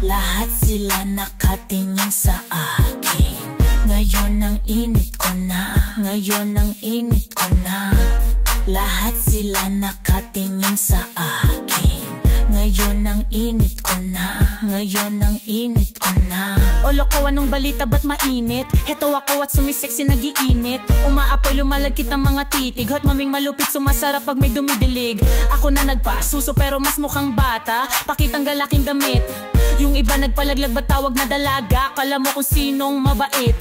Lahat sila nakatingin sa akin. Ngayon ang init ko na, ngayon ang init ko na. Lahat sila nakatingin sa akin. Ngayon ang init ko na, ngayon ang init ko na. O loko, anong balita ba't mainit? Heto ako at sumiseksi nag-iinit. Umaapoy lumalagkit ang mga titig. Hot maming malupit sumasarap pag may dumidilig. Ako na nagpasuso pero mas mukhang bata. Pakitang galaking damit. Yung iba nagpalaglag ba't tawag na dalaga? Kala mo kung sinong mabait.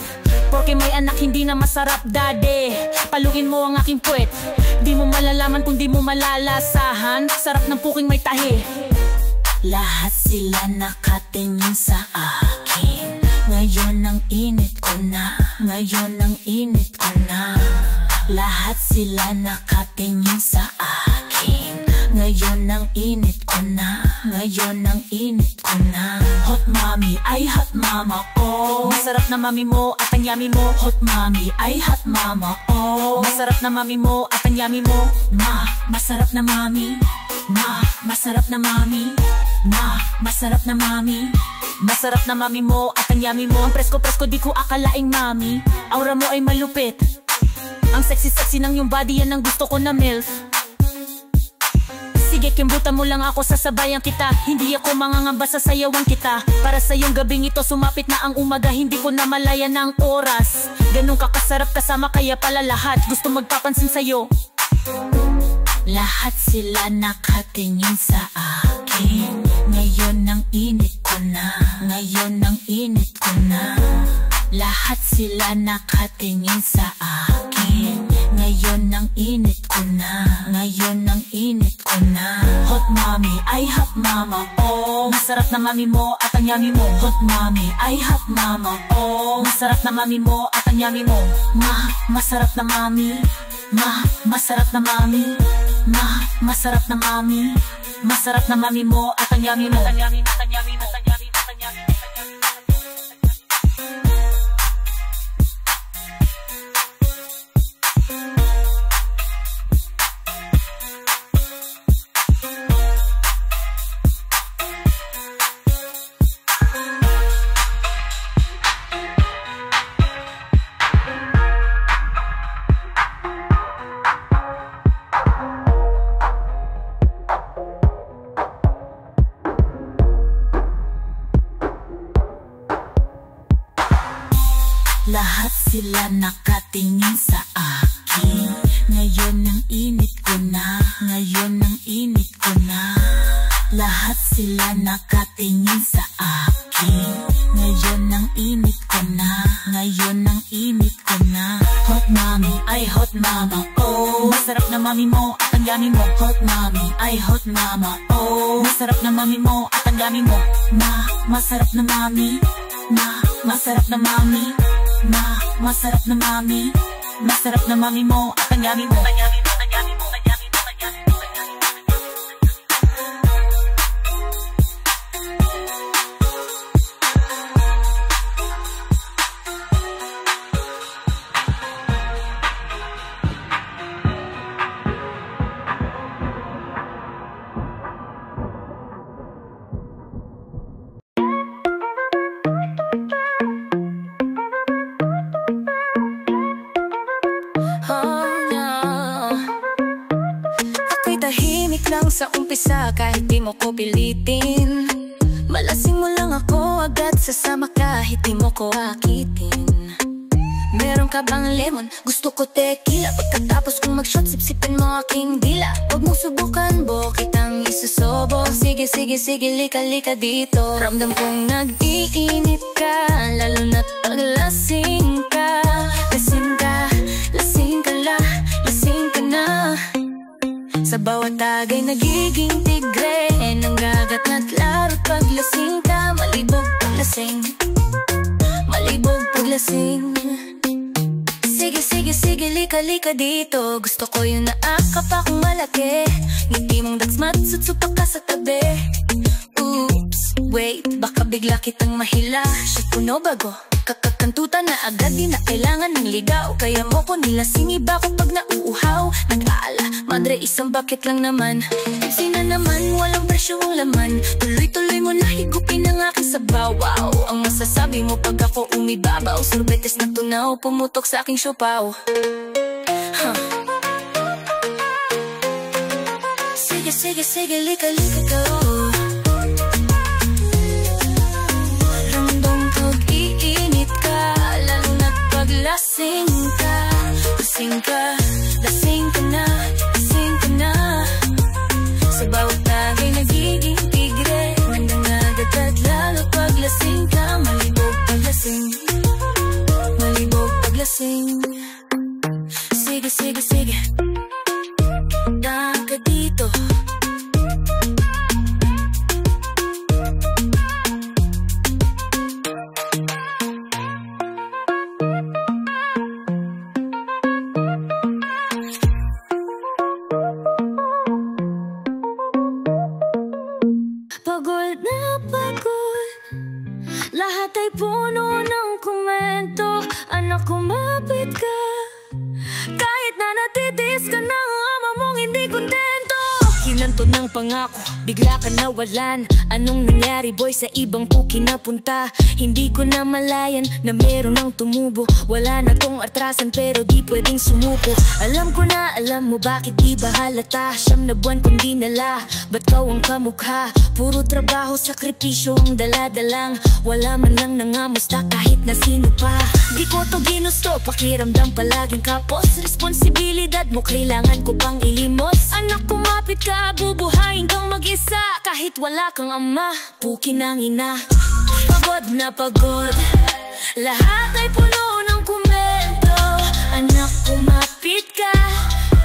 Porque may anak hindi na masarap, daddy. Paluin mo ang aking puwet. Di mo malalaman kung di mo malalasahan. Sarap ng puking may tahi. Lahat sila nakatingin sa akin. Ngayon ang init ko na, ngayon ang init ko na. Lahat sila nakatingin sa akin. Ngayon ang init ko na, ngayon ang init ko na. Hot mommy, ay hot mama ko. Masarap na mami mo at ang yummy mo. Hot mommy, ay hot mama ko. Masarap na mami mo at ang yummy mo. Masarap na mami. Masarap na mami. Masarap na mami. Masarap na mami mo at ang yummy mo. Ang presko-presko di ko akalaing mami. Aura mo ay malupit. Ang sexy-sexy ng yung body, yan ang gusto ko na MILF. Sige, kimbutan mo lang ako, sasabayan kita. Hindi ako mangangamba, sasayawan kita. Para sa iyong gabing ito, sumapit na ang umaga. Hindi ko na malaya ng oras. Ganun ka kasarap kasama, kaya pala lahat gusto magpapansin sa'yo. Lahat sila nakatingin sa akin. Ngayon ang init ko na, ngayon ang init ko na. Lahat sila nakatingin sa akin. Ngayon ang init ko na, ngayon ang init ko na. Hot mommy, ay hot mama ko. Masarap na mami mo at ang yummy mo. Hot mommy, ay hot mama ko. Masarap na mami mo at ang yummy mo. Masarap na mami. Masarap na mami. Masarap na mami. Masarap na mami mo at ang yummy mo. Lahat sila nakatingin sa akin. Ngayon ang init ko na, ngayon ang init ko na. Lahat sila nakatingin sa akin. Ngayon ang init ko na, ngayon ang init ko na. Hot mommy, ay hot mama ko. Masarap na mami mo at ang yummy mo. Hot mommy, ay hot mama ko. Masarap na mami mo at ang yummy mo. Masarap na mami. Masarap na mami. Masarap na mami. Masarap na mami mo at ang yummy mo. Sa umpisa kahit di mo ko pilitin, malasing mo lang ako agad sasama kahit di mo ko akitin. Meron ka bang lemon? Gusto ko tequila. Pagkatapos kong mag-shot, sipsipin mo aking dila. Huwag mong subukan, bo kitang isusobo. Sige, sige, sige, lika, lika dito. Ramdam kong nag-iinit ka, lalo na't paglasing ka. Lasing ka, lasing ka la, lasing ka na. Sa bawat tagay nagiging tigre, nanggagat na't laro paglasing ka. Malibog paglasing, malibog paglasing. Sige, sige, sige, lika, lika dito. Gusto ko yung naakap akong malaki. Ngiti mong dagsmat, sutsupak ka sa tabi. Oops, wait, baka bigla kitang mahila. Shit puno bago, kakakantuta na agad. Di na kailangan ng ligaw, kaya mo ko nilasing iba ko pag nauuhaw. Nag-aala, madre isang bakit lang naman. Tipsy na naman, walang presyo ang laman. Tuloy-tuloy mo na higupin ang aking sabi. masasabi mo pag ako umibabaw? Sorbetes na tunaw, pumutok sa aking siopaw. Sige, sige, sige, lika, lika ka. Ramdam pag-iinit ka, lalo na't paglasing ka. Lasing ka, lasing ka na, lasing ka na. Sa bawat tagay nagiging tigre, nandang lalo paglasing ka. Malibog paglasing, malibog paglasing. Sige, sige, sige, daan ka dito. Pagod na pagod, lahat ay puno ng komento. Anak, kumapit ka, kahit na natitiis ka ng ama mong hindi kontento. Kinantod ng pangako, bigla ka nawalan. Anong nangyari boy, sa ibang puki napunta? Hindi ko na malayan na meron ng tumubo. Wala na tong atrasan pero di pwedeng sumuko. Alam ko na, alam mo bakit di ba halata? 9 na buwan kung dinala, ba't kaw ang kamukha? Puro trabaho, sakripisyo ang daladalang. Wala man lang nangamusta kahit na sino pa. Di ko to ginusto, pakiramdam palaging kapos. Responsibilidad mo kailangan ko pang ilimos. Anak, kumapit ka, bubuhayin kang mag-isa. Kahit wala kang ama, puki ng ina. Pagod na pagod, lahat ay puno ng komento. Anak, kumapit ka,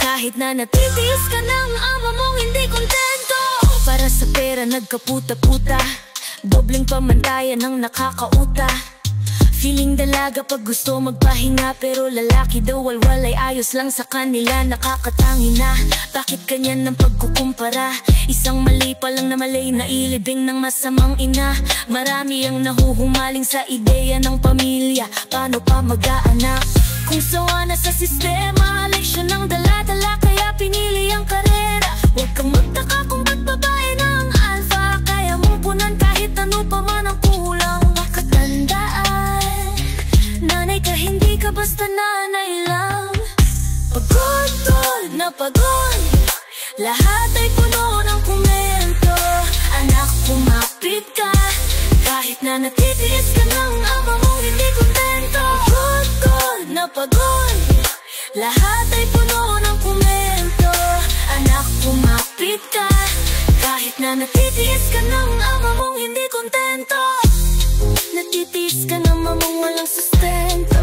kahit na natitiis ka ng ama mong hindi kontento. Para sa pera nagkaputa-puta, dobleng pamantayan ang nakakauta. Feeling dalaga pag gusto magpahinga, pero lalaki daw walwalay, ayos lang sa kanila, nakakatangi na. Bakit ganyan ang pagkukumpara? Isang mali pa lang na malay na ilibing ng masamang ina. Marami ang nahuhumaling sa ideya ng pamilya, paano pa mag-aanak? Kung sawa na sa sistema, leksyon ng dala-dala, kaya pinili ang karera. Huwag kang magtaka kung ba't babae ng alpha, kaya mong punan kahit ano pa man ang kulang. Makatandaan, nanay ka, hindi ka basta nanay lang. Pagod na pagod, lahat ay puno ng komento. Anak, kumapit ka, kahit na natitiis ka ng ama mong hindi kontento. Pagod na pagod, lahat ay puno ng komento. Anak, kumapit ka, kahit na natitiis ka ng ama mong hindi kontento. Natitiis ka ng ama mong walang sustento.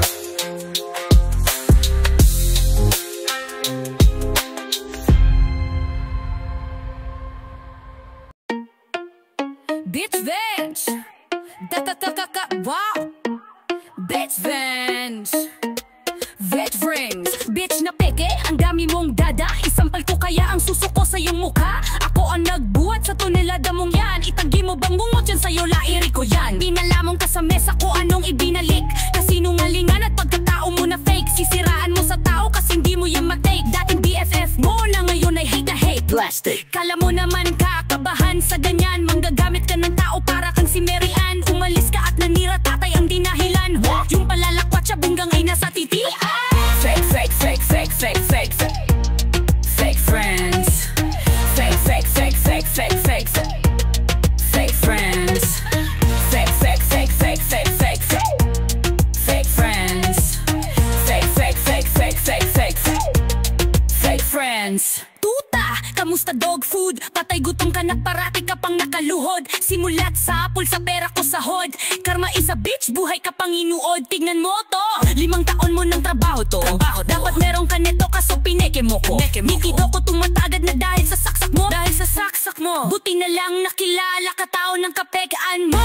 Bitch Venge! Wow! Bitch Venge! Veg rings, bitch na peke, ang dami mong dada. Isampal ko kaya ang susuko sa iyong mukha. Ako ang nagbuhat sa tonelada mong yan. Itanggi mo bang mungot yan sa'yo, lairi ko yan. Pinalamong ka sa mesa ko, anong ibinalik? Kasinungalingan at pagkatao mo na fake. Sisiraan mo sa tao kasi hindi mo yan matake. Dating BFF mo na ngayon ay hate na hate. Plastic. Kala mo naman kakabahan sa ganyan. Manggagamit ka ng tao para kang si Mary Ann. Umalis ka at nanira, tatay ang dinahilan. Yung palalakwat siya bunggang ay nasa titi. Fake, fake, fake, fake, fake, fake, fake. Fake friends. Fake, fake, fake, fake, fake, fake, fake. Fake friends. Fake, fake, fake, fake, fake, fake, fake. Fake friends. Fake, fake, fake, fake, fake, fake, fake. Fake friends. Tuta, kamusta dog food? Patay gutom ka na parati ka pang nakaluhod. Simulat sa apol sa pera ko sahod. Karma is a bitch, buhay ka pang inuod. Tignan mo to, 5 taon mo ng trabaho to. Dapat meron ka neto kaso pineke mo ko. Nikido ko tumatagad na dahil sa saksak mo. Dahil sa saksak mo, buti na lang nakilala ka tao ng kapegaan mo.